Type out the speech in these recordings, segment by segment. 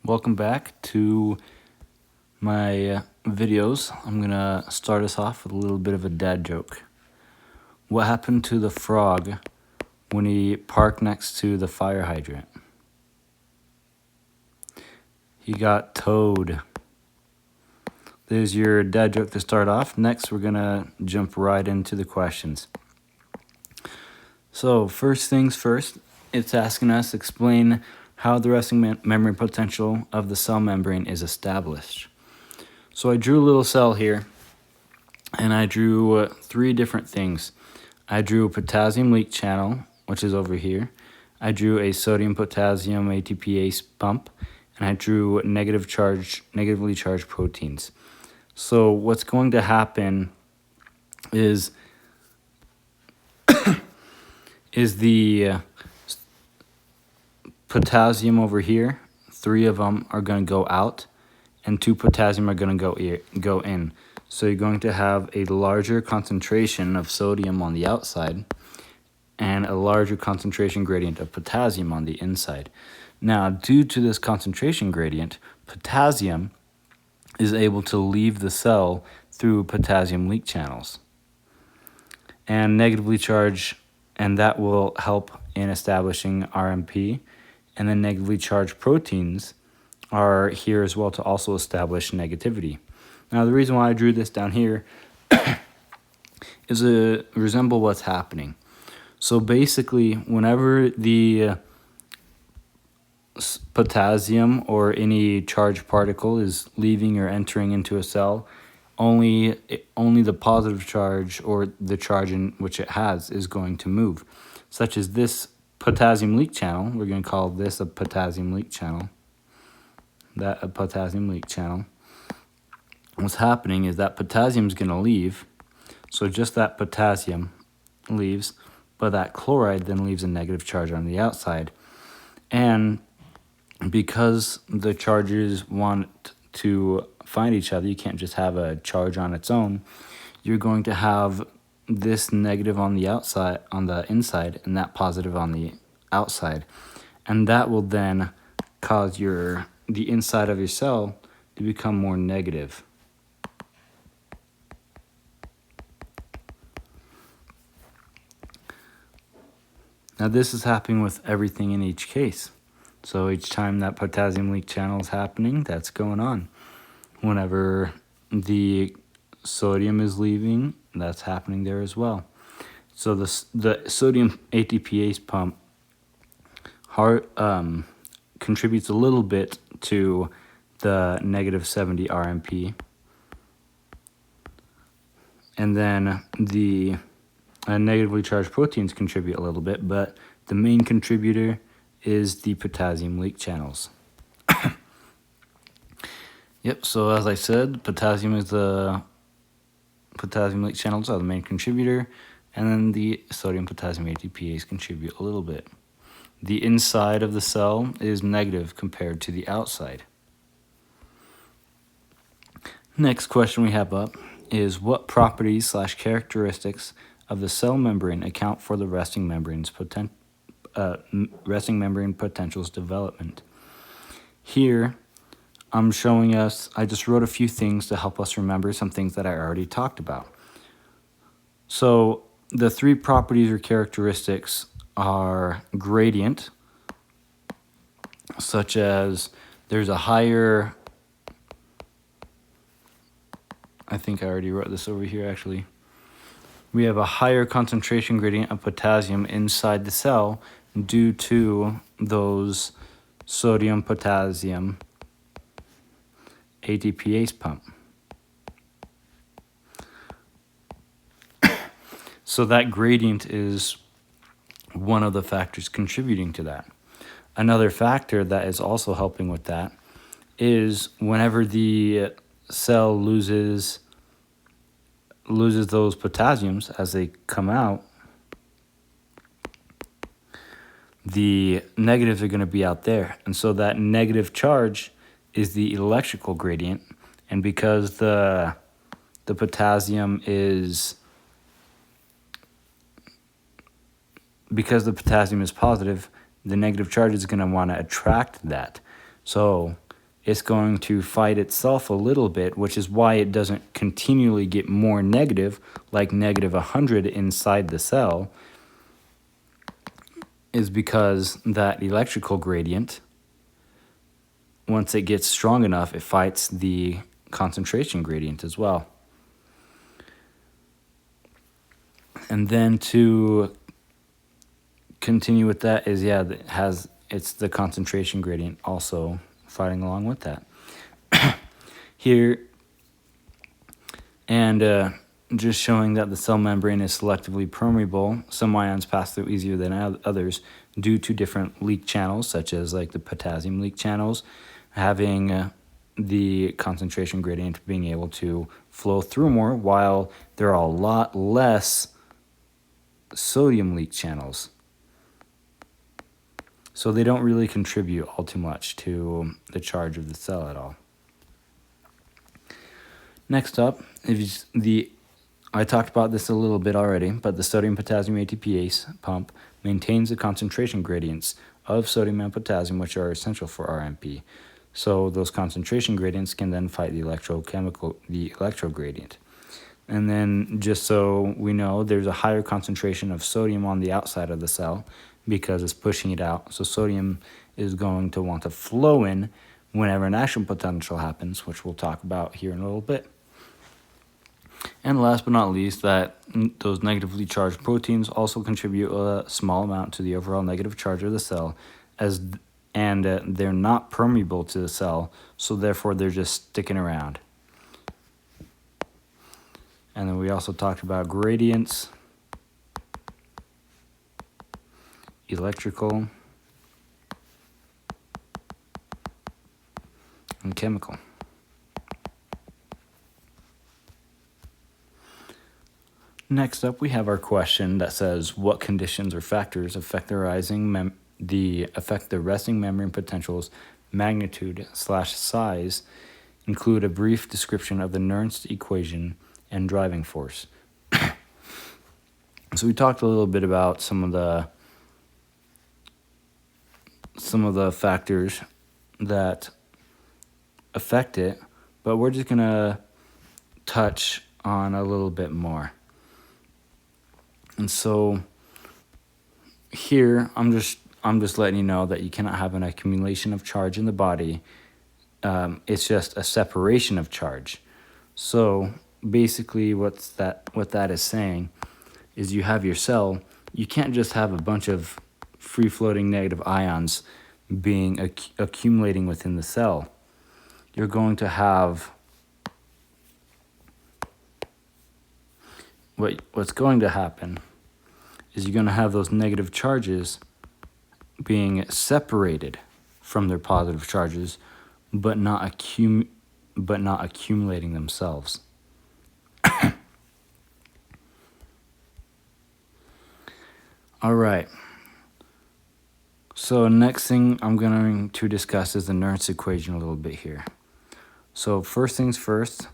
Welcome back to my videos. I'm gonna start us off with a little bit of a dad joke. What happened to the frog when he parked next to the fire hydrant? He got towed. There's your dad joke to start off. Next, we're gonna jump right into the questions. So first things first, it's asking us explain how the resting membrane potential of the cell membrane is established. So I drew a little cell here, and I drew three different things. I drew a potassium leak channel, which is over here. I drew a sodium-potassium ATPase pump, and I drew negatively charged proteins. So what's going to happen is the potassium over here, 3 of them are going to go out, and 2 potassium are going to go in. So you're going to have a larger concentration of sodium on the outside and a larger concentration gradient of potassium on the inside. Now, due to this concentration gradient, potassium is able to leave the cell through potassium leak channels and negatively charge, and that will help in establishing RMP. And then negatively charged proteins are here as well to also establish negativity. Now, the reason why I drew this down here is to resemble what's happening. So basically, whenever the potassium or any charged particle is leaving or entering into a cell, only the positive charge or the charge in which it has is going to move, such as this potassium leak channel. We're going to call this a potassium leak channel. That a potassium leak channel. What's happening is that potassium is going to leave, so just that potassium leaves, but that chloride then leaves a negative charge on the outside. And because the charges want to find each other, you can't just have a charge on its own. You're going to have this negative on the outside, on the inside, and that positive on the outside. And that will then cause the inside of your cell to become more negative. Now this is happening with everything in each case. So each time that potassium leak channel is happening, that's going on. Whenever the sodium is leaving, that's happening there as well. So the sodium ATPase pump contributes a little bit to the negative 70 RMP. And then the negatively charged proteins contribute a little bit, but the main contributor is the potassium leak channels. Yep, so as I said, potassium leak channels are the main contributor, and then the sodium-potassium ATPase contribute a little bit. The inside of the cell is negative compared to the outside. Next question we have up is what properties / characteristics of the cell membrane account for the resting membrane potential's development? Here, I'm showing us, I just wrote a few things to help us remember some things that I already talked about. So the 3 properties or characteristics are gradient, such as there's a higher, I think I already wrote this over here actually. We have a higher concentration gradient of potassium inside the cell due to those sodium-potassium ATPase pump. So that gradient is one of the factors contributing to that. Another factor that is also helping with that is whenever the cell loses those potassiums as they come out, the negatives are going to be out there. And so that negative charge is the electrical gradient. And because the potassium is positive, the negative charge is going to want to attract that. So it's going to fight itself a little bit, which is why it doesn't continually get more negative, like negative 100 inside the cell, is because that electrical gradient, once it gets strong enough, it fights the concentration gradient as well. And then to continue with that is, it's the concentration gradient also fighting along with that. Here, and just showing that the cell membrane is selectively permeable. Some ions pass through easier than others due to different leak channels, such as like the potassium leak channels, having the concentration gradient being able to flow through more, while there are a lot less sodium leak channels. So they don't really contribute all too much to the charge of the cell at all. Next up, I talked about this a little bit already, but the sodium-potassium ATPase pump maintains the concentration gradients of sodium and potassium, which are essential for RMP. So those concentration gradients can then fight the electro gradient. And then just so we know, there's a higher concentration of sodium on the outside of the cell because it's pushing it out. So sodium is going to want to flow in whenever an action potential happens, which we'll talk about here in a little bit. And last but not least, that those negatively charged proteins also contribute a small amount to the overall negative charge of the cell, and they're not permeable to the cell, so therefore they're just sticking around. And then we also talked about gradients, electrical, and chemical. Next up, we have our question that says, what conditions or factors affect the resting membrane potential's magnitude/size? Include a brief description of the Nernst equation and driving force. So we talked a little bit about some of the factors that affect it, but we're just gonna touch on a little bit more. And so here I'm just letting you know that you cannot have an accumulation of charge in the body. It's just a separation of charge. So basically what that is saying is, you have your cell, you can't just have a bunch of free-floating negative ions being accumulating within the cell. You're going to have what's going to happen is you're going to have those negative charges being separated from their positive charges, but not accumulating themselves. All right. So next thing I'm going to discuss is the Nernst equation a little bit here. So first things first,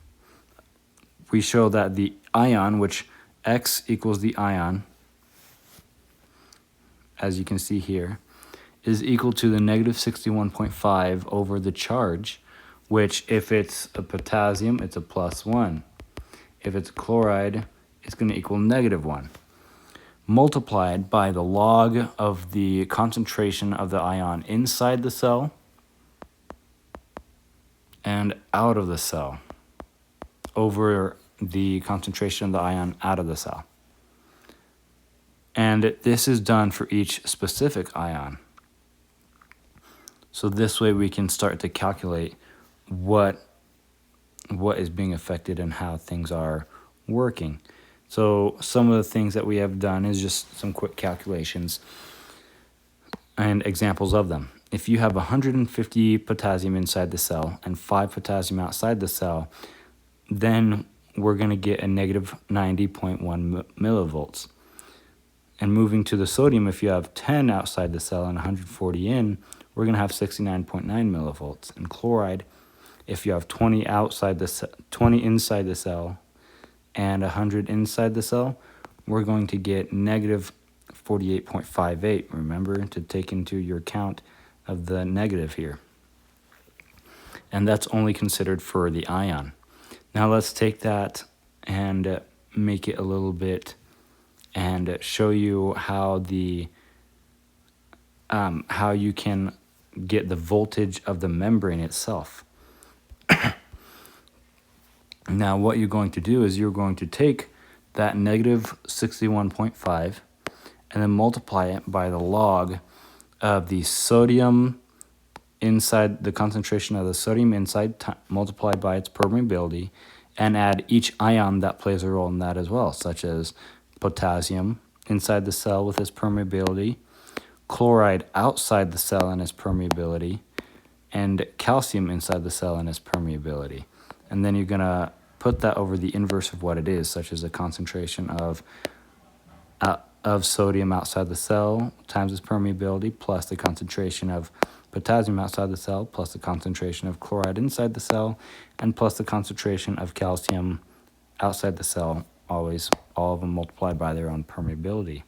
we show that the ion, which X equals the ion, as you can see here, is equal to the negative 61.5 over the charge, which if it's a potassium, it's a +1. If it's chloride, it's going to equal -1. Multiplied by the log of the concentration of the ion inside the cell and out of the cell over the concentration of the ion out of the cell. And this is done for each specific ion. So this way we can start to calculate what is being affected and how things are working. So some of the things that we have done is just some quick calculations and examples of them. If you have 150 potassium inside the cell and 5 potassium outside the cell, then we're going to get a negative 90.1 millivolts. And moving to the sodium, if you have 10 outside the cell and 140 in, we're going to have 69.9 millivolts. And chloride, if you have 20 inside the cell and 100 inside the cell, we're going to get negative 48.58. Remember to take into your count of the negative here. and that's only considered for the ion. Now let's take that and make it a little bit and show you how how you can get the voltage of the membrane itself. Now what you're going to do is you're going to take that negative 61.5 and then multiply it by the log of the sodium inside, the concentration of the sodium inside multiplied by its permeability, and add each ion that plays a role in that as well, such as potassium inside the cell with its permeability, chloride outside the cell and its permeability, and calcium inside the cell and its permeability. And then you're going to put that over the inverse of what it is, such as a concentration of sodium outside the cell times its permeability plus the concentration of potassium outside the cell plus the concentration of chloride inside the cell and plus the concentration of calcium outside the cell, always all of them multiplied by their own permeability.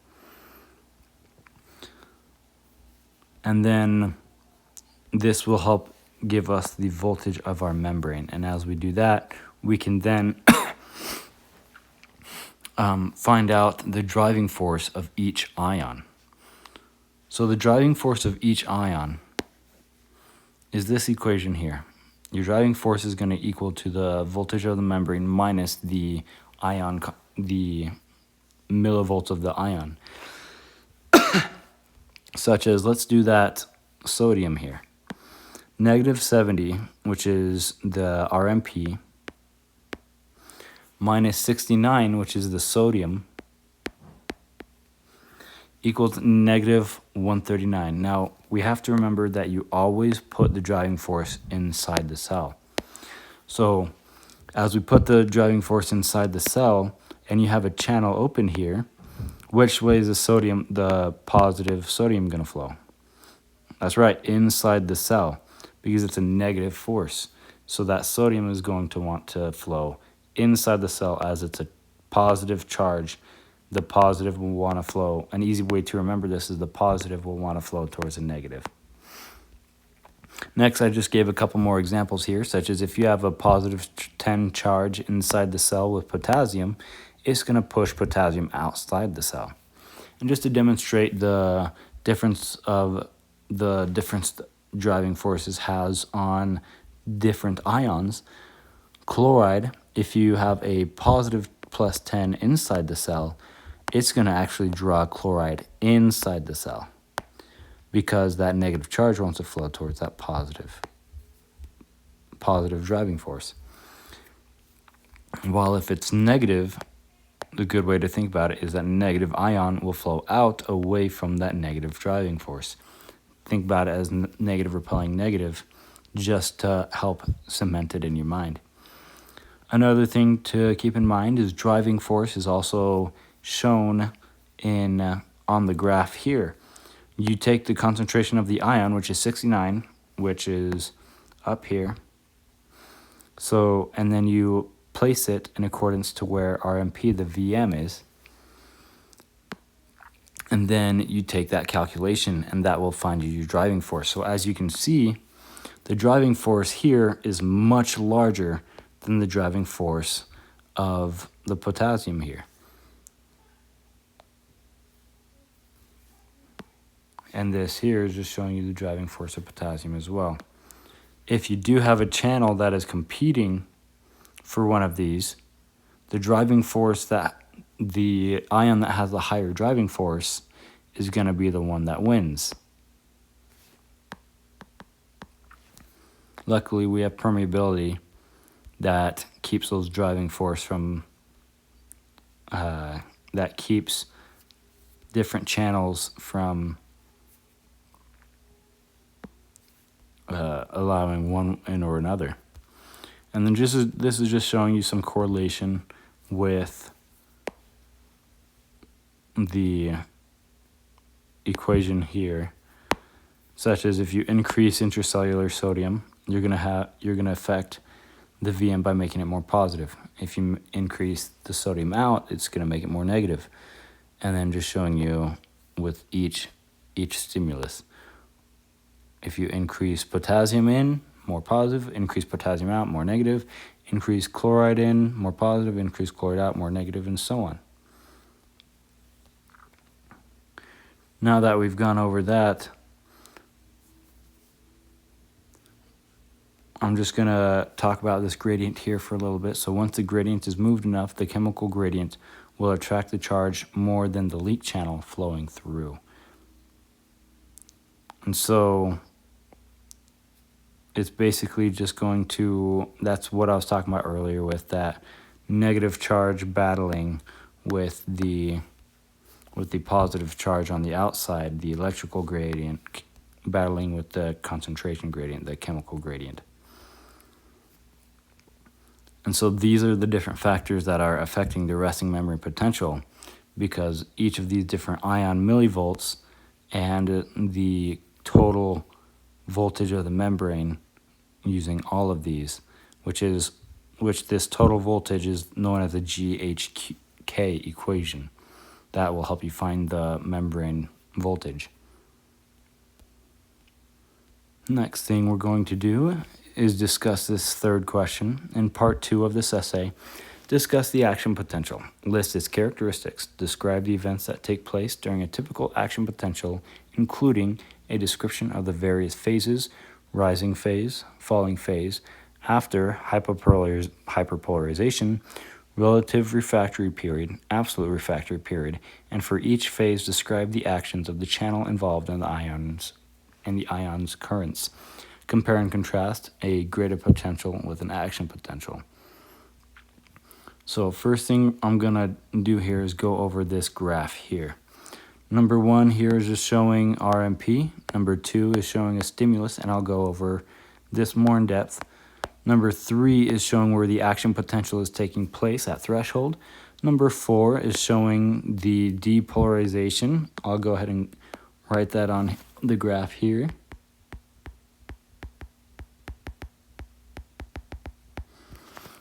And then this will help give us the voltage of our membrane. And as we do that, we can then find out the driving force of each ion. So the driving force of each ion is this equation here. Your driving force is going to equal to the voltage of the membrane minus the ion, the millivolts of the ion. Such as, let's do that sodium here. Negative 70, which is the RMP, minus 69, which is the sodium, equals negative 139. Now, we have to remember that you always put the driving force inside the cell. So, as we put the driving force inside the cell, and you have a channel open here, which way is the positive sodium going to flow? That's right, inside the cell, because it's a negative force. So that sodium is going to want to flow inside the cell as it's a positive charge. The positive will want to flow. An easy way to remember this is the positive will want to flow towards a negative. Next, I just gave a couple more examples here, such as if you have a positive 10 charge inside the cell with potassium, it's going to push potassium outside the cell. And just to demonstrate the difference driving forces has on different ions, chloride, if you have a positive plus 10 inside the cell, it's going to actually draw chloride inside the cell because that negative charge wants to flow towards that positive driving force. While if it's negative, the good way to think about it is that negative ion will flow out away from that negative driving force. Think about it as negative repelling negative, just to help cement it in your mind. Another thing to keep in mind is driving force is also shown on the graph here. You take the concentration of the ion, which is 69, which is up here. So, and then you place it in accordance to where RMP, the VM, is. And then you take that calculation, and that will find you your driving force. So as you can see, the driving force here is much larger than the driving force of the potassium here. And this here is just showing you the driving force of potassium as well. If you do have a channel that is competing for one of these, the driving force that the ion that has the higher driving force is going to be the one that wins. Luckily, we have permeability that keeps those driving force from, that keeps different channels from allowing one in or another. And then this is just showing you some correlation with the equation here, such as if you increase intracellular sodium, you're gonna affect the VM by making it more positive. If you increase the sodium out, it's gonna make it more negative. And then just showing you with each stimulus. If you increase potassium in, more positive, increase potassium out, more negative, increase chloride in, more positive, increase chloride out, more negative, and so on. Now that we've gone over that, I'm just going to talk about this gradient here for a little bit. So once the gradient is moved enough, the chemical gradient will attract the charge more than the leak channel flowing through. And so it's basically just going to, that's what I was talking about earlier with that negative charge battling with the positive charge on the outside, the electrical gradient battling with the concentration gradient, the chemical gradient. And so these are the different factors that are affecting the resting membrane potential, because each of these different ion millivolts and the total voltage of the membrane using all of these, which this total voltage is known as the GHK equation. That will help you find the membrane voltage. Next thing we're going to do is discuss this third question. In part 2 of this essay, discuss the action potential. List its characteristics. Describe the events that take place during a typical action potential, including a description of the various phases, rising phase, falling phase, after hyperpolarization, relative refractory period, absolute refractory period, and for each phase describe the actions of the channel involved in the ions and the ion's currents. Compare and contrast a graded potential with an action potential. So first thing I'm going to do here is go over this graph here. Number 1 here is just showing RMP. Number 2 is showing a stimulus, and I'll go over this more in depth. Number 3 is showing where the action potential is taking place at threshold. Number 4 is showing the depolarization. I'll go ahead and write that on the graph here.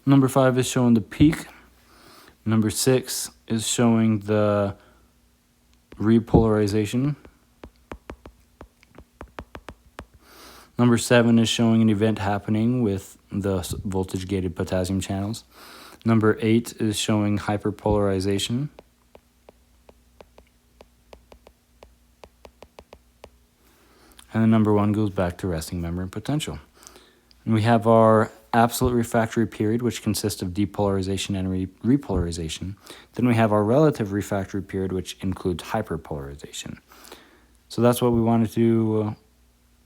Number 5 is showing the peak. Number 6 is showing the repolarization. Number 7 is showing an event happening with the voltage-gated potassium channels. Number 8 is showing hyperpolarization. And then number 1 goes back to resting membrane potential. And we have our absolute refractory period, which consists of depolarization and repolarization. Then we have our relative refractory period, which includes hyperpolarization. So that's what we wanted to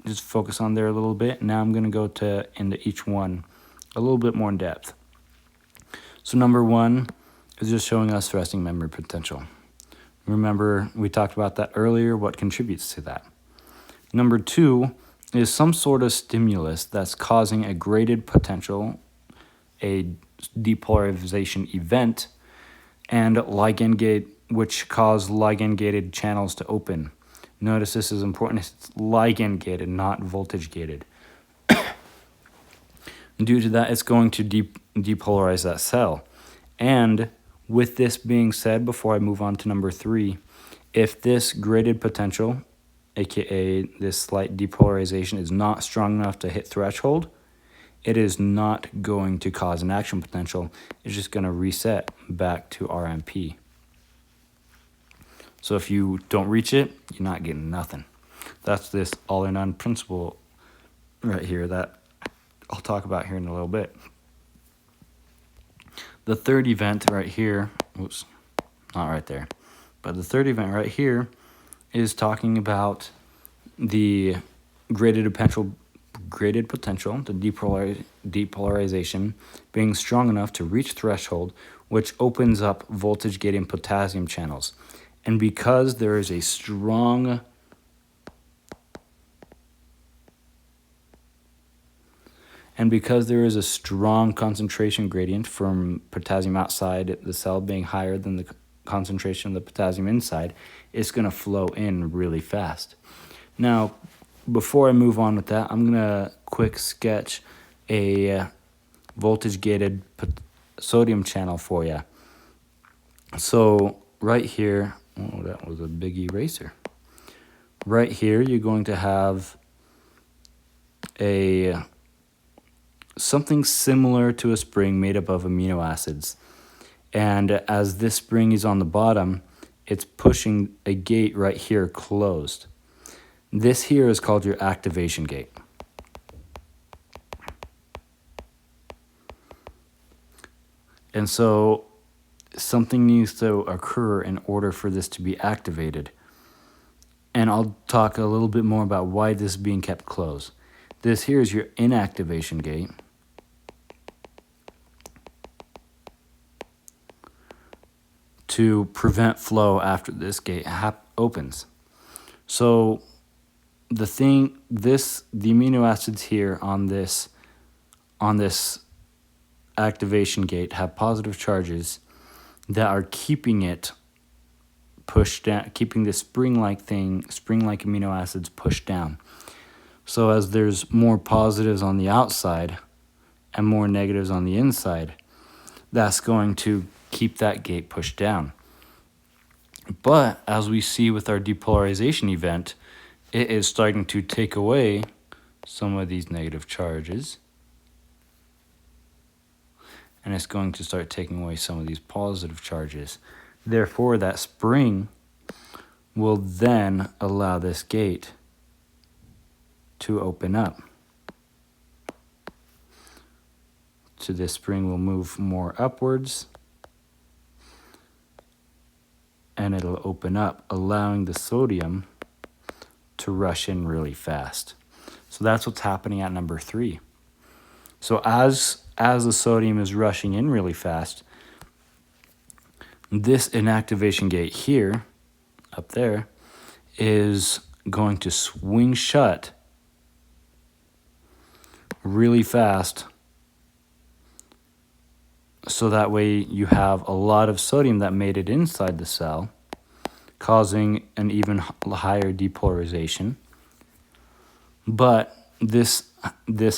just focus on there a little bit. Now I'm going to go into each one a little bit more in depth. So number 1 is just showing us resting membrane potential. Remember, we talked about that earlier, what contributes to that. Number 2 is some sort of stimulus that's causing a graded potential, a depolarization event, and ligand gate, which cause ligand gated channels to open. Notice this is important. It's ligand gated, not voltage gated. Due to that, it's going to depolarize that cell. And with this being said, before I move on to number 3, if this graded potential, aka this slight depolarization, is not strong enough to hit threshold, it is not going to cause an action potential. It's just going to reset back to RMP. So if you don't reach it, you're not getting nothing. That's this all or none principle right here that I'll talk about here in a little bit. The third event right here, oops, not right there, but the third event right here is talking about the graded potential, the depolarization being strong enough to reach threshold, which opens up voltage gating potassium channels. And because there is a strong concentration gradient from potassium outside the cell being higher than the concentration of the potassium inside, it's going to flow in really fast. Now, before I move on with that, I'm going to quick sketch a voltage-gated sodium channel for you. So right here, oh, that was a big eraser. Right here, you're going to have a something similar to a spring made up of amino acids. And as this spring is on the bottom, it's pushing a gate right here closed. This here is called your activation gate. And so something needs to occur in order for this to be activated. And I'll talk a little bit more about why this is being kept closed. This here is your inactivation gate. To prevent flow after this gate opens. So the amino acids here on this activation gate have positive charges that are keeping it pushed down, keeping this spring-like amino acids pushed down. So as there's more positives on the outside and more negatives on the inside, that's going to keep that gate pushed down. But as we see with our depolarization event, it is starting to take away some of these negative charges. And it's going to start taking away some of these positive charges. Therefore, that spring will then allow this gate to open up. So this spring will move more upwards, and it'll open up, allowing the sodium to rush in really fast. So that's what's happening at number 3. So as the sodium is rushing in really fast, this inactivation gate here, up there, is going to swing shut really fast. So that way you have a lot of sodium that made it inside the cell, causing an even higher depolarization. But this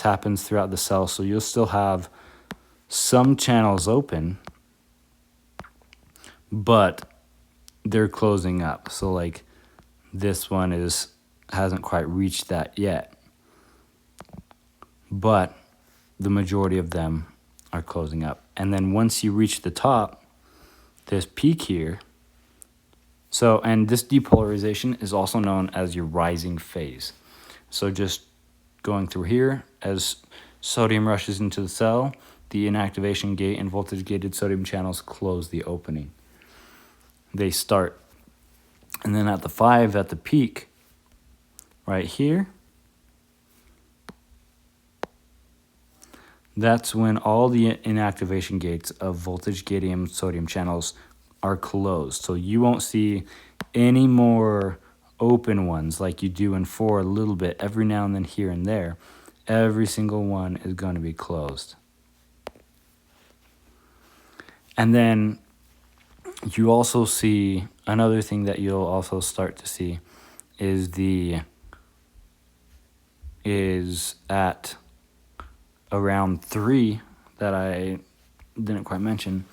happens throughout the cell, so you'll still have some channels open, but they're closing up. So like this one hasn't quite reached that yet, but the majority of them are closing up. And then once you reach the top, this peak here, and this depolarization is also known as your rising phase. So just going through here, as sodium rushes into the cell, the inactivation gate and voltage gated sodium channels close the opening. They start. And then at the 5, at the peak, right here, that's when all the inactivation gates of voltage gating sodium channels are closed. So you won't see any more open ones like you do in 4 a little bit every now and then here and there. Every single one is going to be closed. And then you also see another thing that you'll also start to see is at around 3 that I didn't quite mention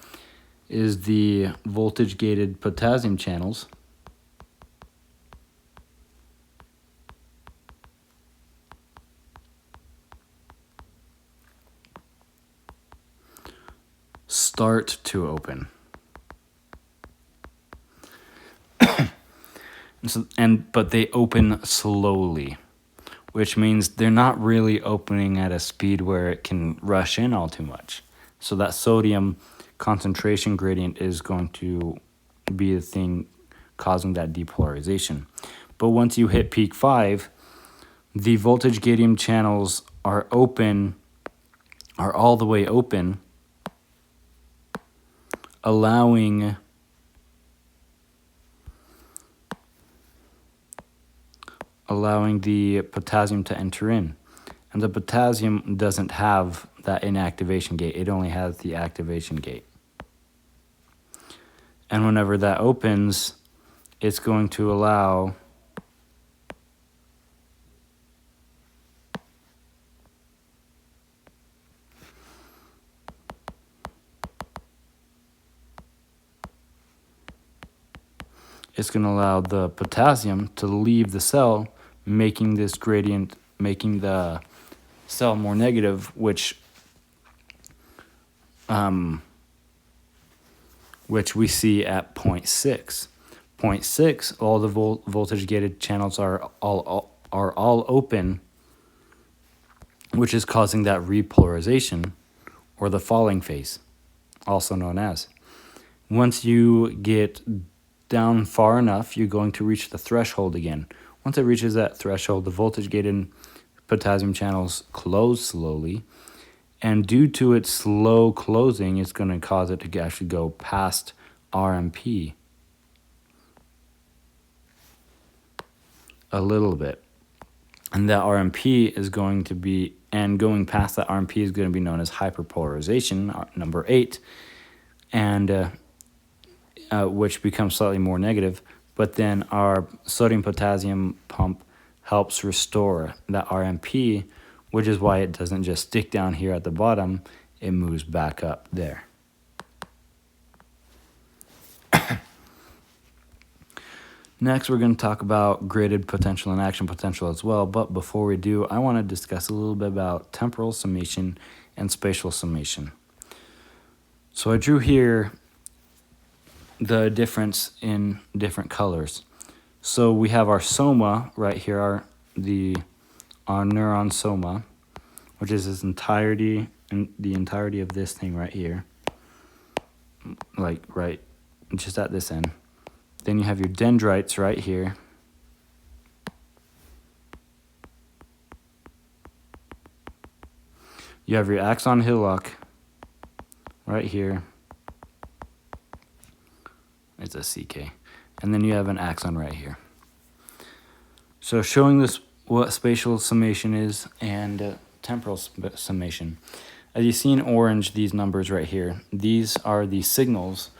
is the voltage gated potassium channels. Start to open. But they open slowly, which means they're not really opening at a speed where it can rush in all too much. So that sodium concentration gradient is going to be the thing causing that depolarization. But once you hit peak 5, the voltage gating channels are all the way open, allowing the potassium to enter in. And the potassium doesn't have that inactivation gate. It only has the activation gate. And whenever that opens, it's going to allow the potassium to leave the cell, making this gradient, making the cell more negative, which which we see at 0.6. 0.6, all the voltage gated channels are all open, which is causing that repolarization or the falling phase, also known as. Once you get down far enough, you're going to reach the threshold again. Once it reaches that threshold, the voltage gated potassium channels close slowly, and due to its slow closing, it's going to cause it to actually go past RMP a little bit. And that RMP is going to be, and going past that RMP is going to be known as hyperpolarization, number 8, and which becomes slightly more negative. But then our sodium potassium pump helps restore that RMP, which is why it doesn't just stick down here at the bottom, it moves back up there. Next, we're going to talk about graded potential and action potential as well. But before we do, I want to discuss a little bit about temporal summation and spatial summation. So I drew here the difference in different colors. So we have our soma right here, our neuron soma, which is its entirety, and the entirety of this thing right here, like right just at this end. Then you have your dendrites right here. You have your axon hillock right here. It's a CK. And then you have an axon right here. So showing this what spatial summation is and temporal summation. As you see in orange, these numbers right here, these are the signals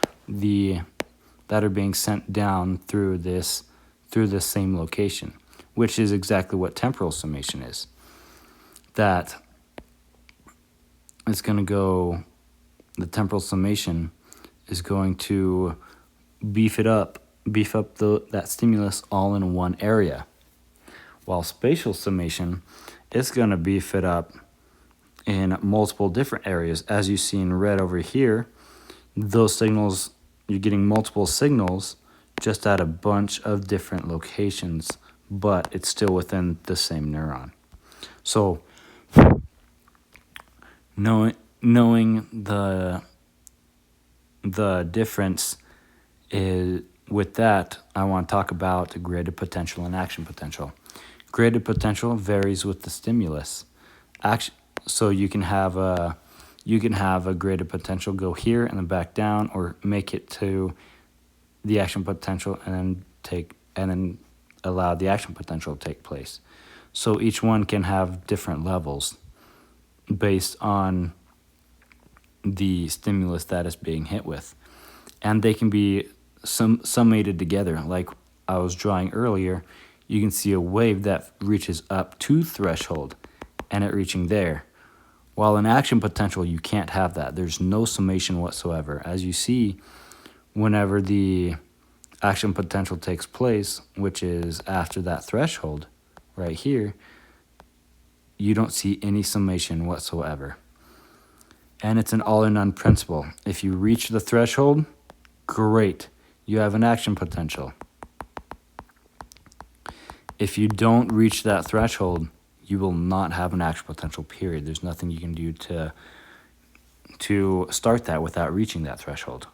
that are being sent down through this same location, which is exactly what temporal summation is. That is going to go, the temporal summation is going to beef up that stimulus all in one area, while spatial summation is going to beef it up in multiple different areas. As you see in red over here, those signals, you're getting multiple signals just at a bunch of different locations, but it's still within the same neuron. So knowing the difference is, with that, I want to talk about graded potential and action potential. Graded potential varies with the stimulus. So you can have a graded potential go here and then back down, or make it to the action potential and then allow the action potential to take place. So each one can have different levels based on the stimulus that is being hit with, and they can be summated together. Like I was drawing earlier, you can see a wave that reaches up to threshold and it reaching there. While in action potential, you can't have that. There's no summation whatsoever. As you see, whenever the action potential takes place, which is after that threshold right here, you don't see any summation whatsoever. And it's an all or none principle. If you reach the threshold, great, you have an action potential. If you don't reach that threshold, you will not have an action potential, period. There's nothing you can do to start that without reaching that threshold.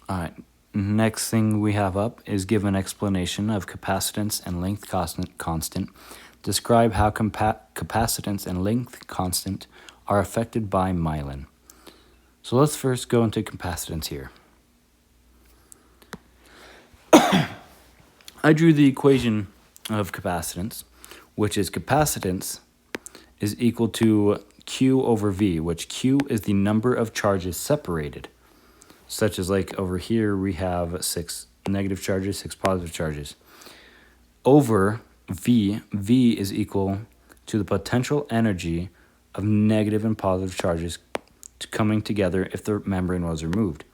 All right, next thing we have up is give an explanation of capacitance and length constant. Describe how capacitance and length constant are affected by myelin. So let's first go into capacitance here. I drew the equation of capacitance, which is capacitance is equal to Q over V, which Q is the number of charges separated, such as like over here we have 6 negative charges, 6 positive charges, over V. V is equal to the potential energy of negative and positive charges coming together if the membrane was removed.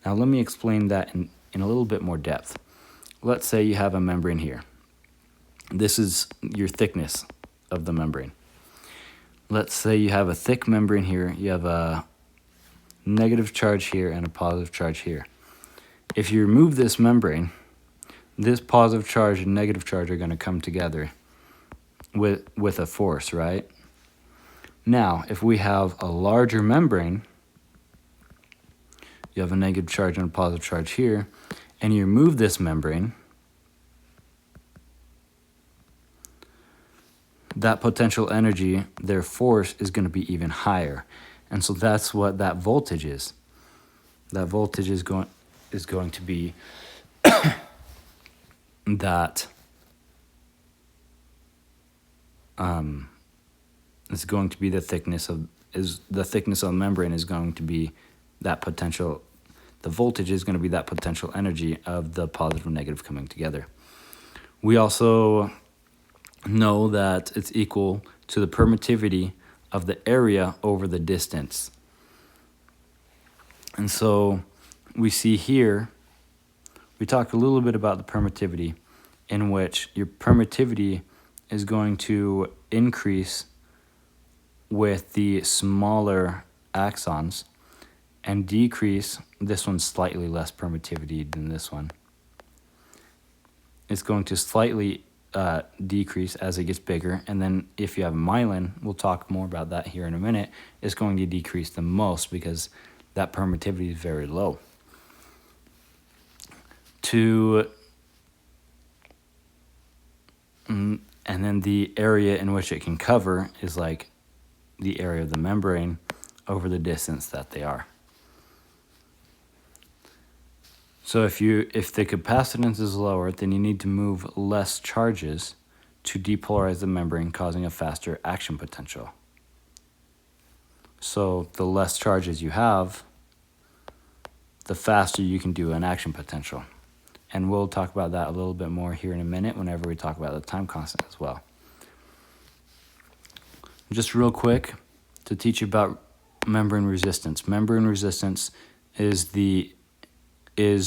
Now let me explain that in a little bit more depth. Let's say you have a membrane here. This is your thickness of the membrane. let's say you have a thick membrane here, you have a negative charge here and a positive charge here. If you remove this membrane, this positive charge and negative charge are going to come together with a force, right? Now, if we have a larger membrane, you have a negative charge and a positive charge here, and you remove this membrane, that potential energy, their force, is going to be even higher. And so that's what that voltage is. That voltage is going to be that it's going to be the thickness of the membrane is going to be that potential. The voltage is going to be that potential energy of the positive and negative coming together. We also know that it's equal to the permittivity of the area over the distance. And so we see here, we talked a little bit about the permittivity, in which your permittivity is going to increase with the smaller axons and decrease. This one's slightly less permittivity than this one. It's going to slightly decrease as it gets bigger, and then if you have myelin, we'll talk more about that here in a minute, it's going to decrease the most because that permittivity is very low. And then the area in which it can cover is like the area of the membrane over the distance that they are. So if the capacitance is lower, then you need to move less charges to depolarize the membrane, causing a faster action potential. So the less charges you have, the faster you can do an action potential. And we'll talk about that a little bit more here in a minute whenever we talk about the time constant as well. Just real quick to teach you about membrane resistance. Membrane resistance is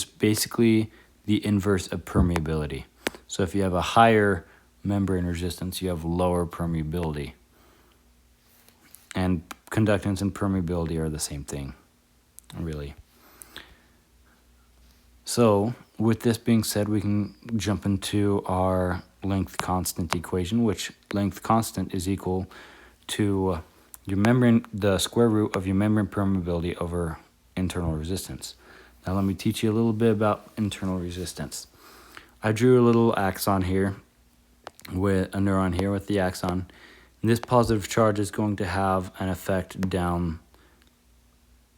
basically the inverse of permeability. So if you have a higher membrane resistance, you have lower permeability. And conductance and permeability are the same thing, really. So with this being said, we can jump into our length constant equation, which length constant is equal to your membrane, the square root of your membrane permeability over internal resistance. Now let me teach you a little bit about internal resistance. I drew a little axon here with a neuron here with the axon. And this positive charge is going to have an effect down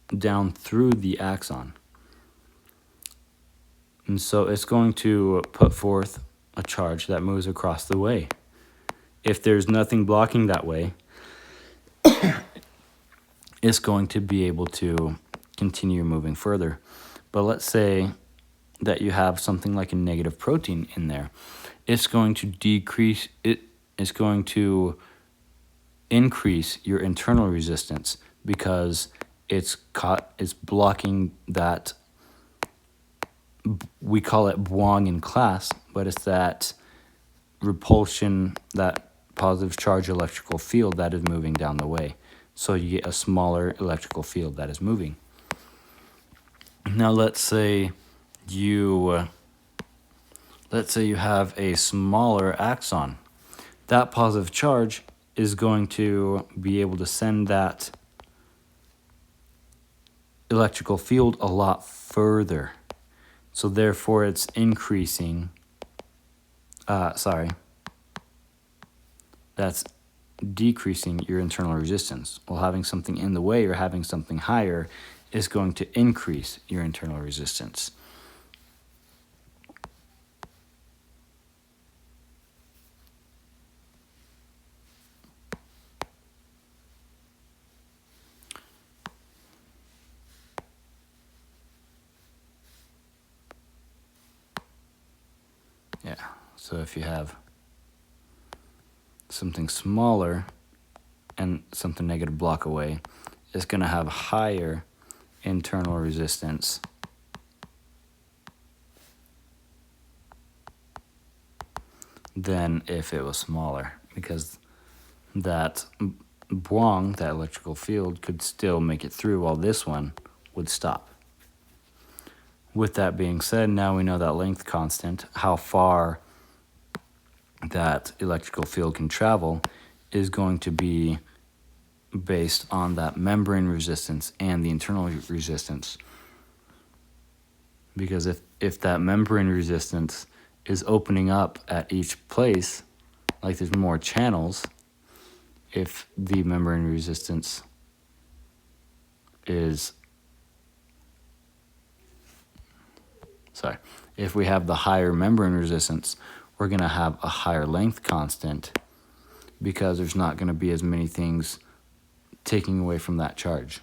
through the axon. And so it's going to put forth a charge that moves across the way. If there's nothing blocking that way, it's going to be able to continue moving further. But let's say that you have something like a negative protein in there. It's going to decrease, it's going to increase your internal resistance because it's blocking that. We call it Bwong in class, but it's that repulsion, that positive charge electrical field that is moving down the way. So you get a smaller electrical field that is moving. Now let's say you have a smaller axon. That positive charge is going to be able to send that electrical field a lot further. So therefore it's increasing, that's decreasing your internal resistance. While having something in the way or having something higher is going to increase your internal resistance. Yeah, so if you have something smaller and something negative block away, it's going to have higher internal resistance than if it was smaller, because that Buang, that electrical field, could still make it through while this one would stop. With that being said, now we know that length constant, how far that electrical field can travel, is going to be based on that membrane resistance and the internal resistance. Because if that membrane resistance is opening up at each place, like there's more channels, if the membrane resistance is, if we have the higher membrane resistance, we're going to have a higher length constant because there's not going to be as many things taking away from that charge.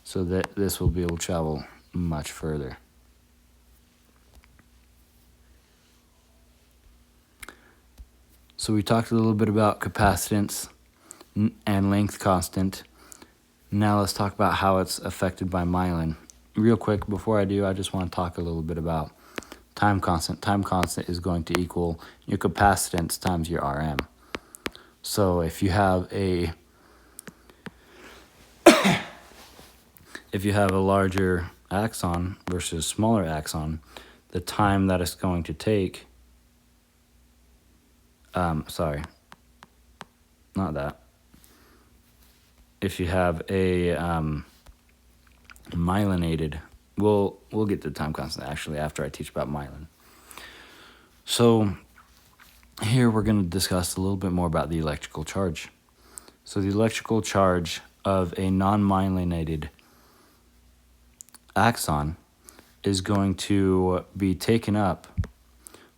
So that this will be able to travel much further. So we talked a little bit about capacitance and length constant. Now let's talk about how it's affected by myelin. Real quick, before I do, I just want to talk a little bit about time constant. Time constant is going to equal your capacitance times your Rm. So if you have a larger axon versus smaller axon, the time that it's going to take, if you have a myelinated, we'll get to time constant actually after I teach about myelin. So here we're going to discuss a little bit more about the electrical charge. So the electrical charge of a non-myelinated axon is going to be taken up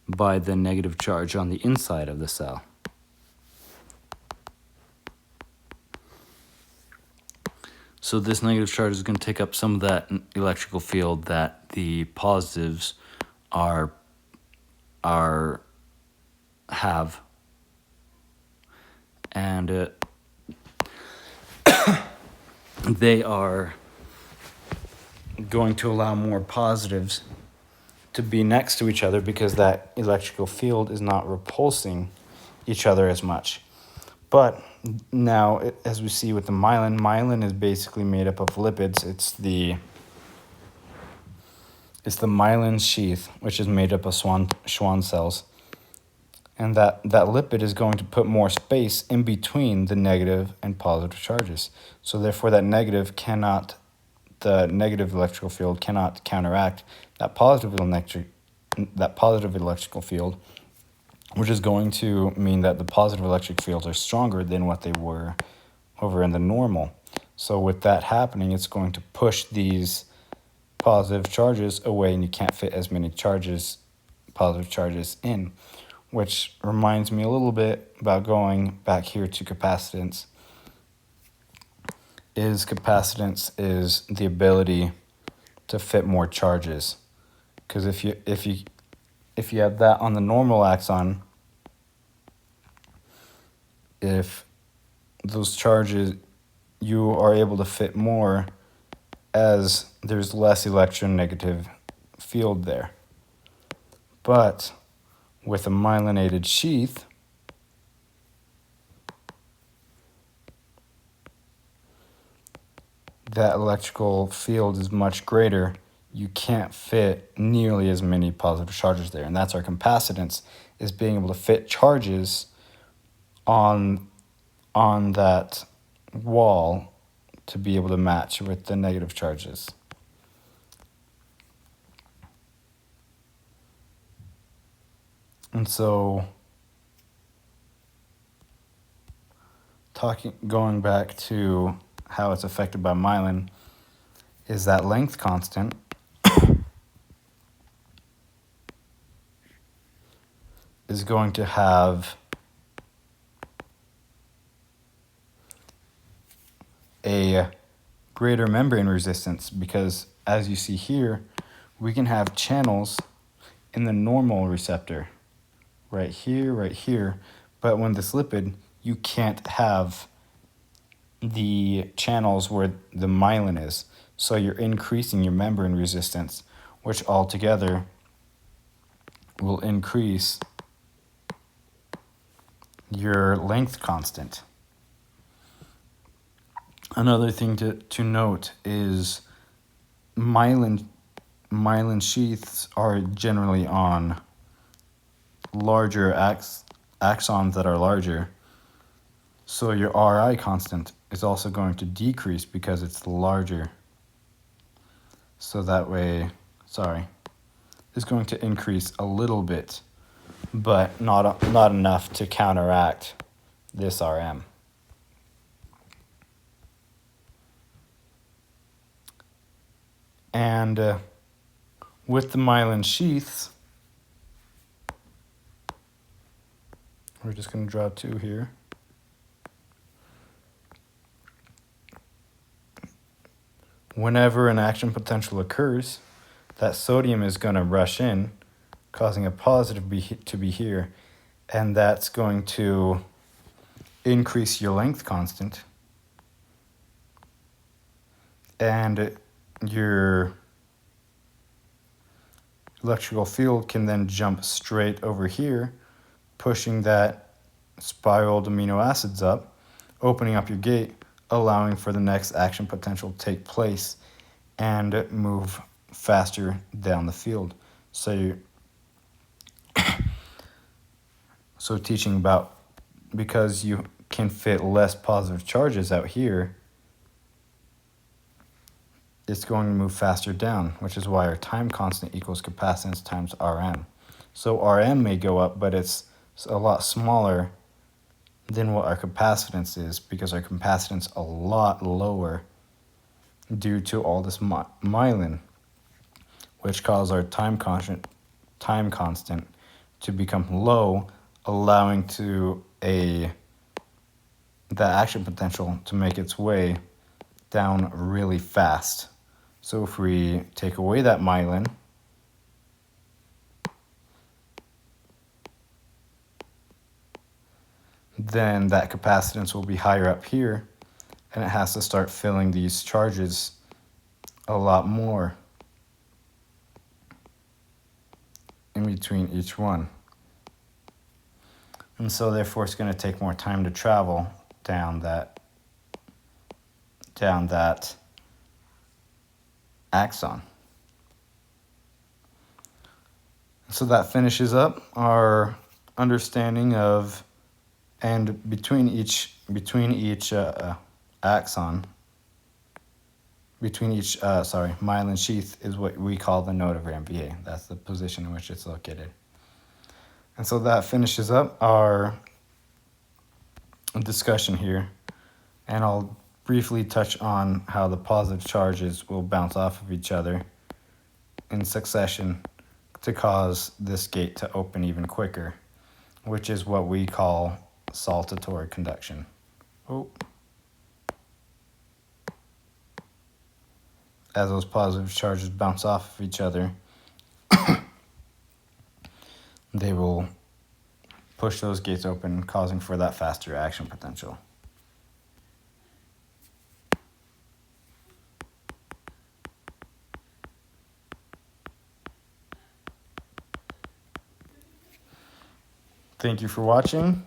by the negative charge on the inside of the cell. So this negative charge is going to take up some of that electrical field that the positives have, and they are going to allow more positives to be next to each other because that electrical field is not repulsing each other as much. But now, as we see with the myelin is basically made up of lipids. It's the myelin sheath, which is made up of Schwann cells. And that lipid is going to put more space in between the negative and positive charges. So therefore the negative electrical field cannot counteract that positive electrical field, which is going to mean that the positive electric fields are stronger than what they were over in the normal. So with that happening, it's going to push these positive charges away, and you can't fit as many positive charges in, which reminds me a little bit about going back here to capacitance. Capacitance is the ability to fit more charges, because if you have that on the normal axon, if those charges, you are able to fit more as there's less electronegative field there. But with a myelinated sheath, that electrical field is much greater. You can't fit nearly as many positive charges there. And that's our capacitance, is being able to fit charges on that wall to be able to match with the negative charges. And so going back to how it's affected by myelin, is that length constant is going to have a greater membrane resistance, because as you see here, we can have channels in the normal receptor right here, but when this lipid, you can't have the channels where the myelin is, so you're increasing your membrane resistance, which altogether will increase your length constant. Another thing to note is myelin sheaths are generally on larger axons that are larger. So your RI constant is also going to decrease because it's larger. So that way, it's going to increase a little bit, but not enough to counteract this RM. And with the myelin sheaths, we're just going to draw 2 here. Whenever an action potential occurs, that sodium is going to rush in, causing a positive to be here, and that's going to increase your length constant, and your electrical field can then jump straight over here, pushing that spiraled amino acids up, opening up your gate, allowing for the next action potential to take place and move faster down the field. So teaching about, because you can fit less positive charges out here, it's going to move faster down, which is why our time constant equals capacitance times Rm. So Rm may go up, but it's a lot smaller than what our capacitance is, because our capacitance a lot lower due to all this myelin, which causes our time constant to become low, allowing the action potential to make its way down really fast. So if we take away that myelin, then that capacitance will be higher up here, and it has to start filling these charges a lot more in between each one. And so therefore it's going to take more time to travel down that axon. So that finishes up our understanding of, and between each axon, myelin sheath is what we call the node over MVA. That's the position in which it's located. And so that finishes up our discussion here, and I'll briefly touch on how the positive charges will bounce off of each other in succession to cause this gate to open even quicker, which is what we call saltatory conduction. As those positive charges bounce off of each other, they will push those gates open, causing for that faster action potential. Thank you for watching.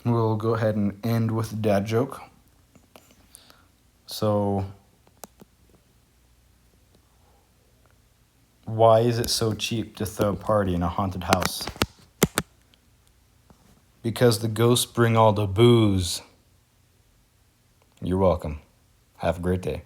We'll go ahead and end with a dad joke. So, why is it so cheap to throw a party in a haunted house? Because the ghosts bring all the booze. You're welcome. Have a great day.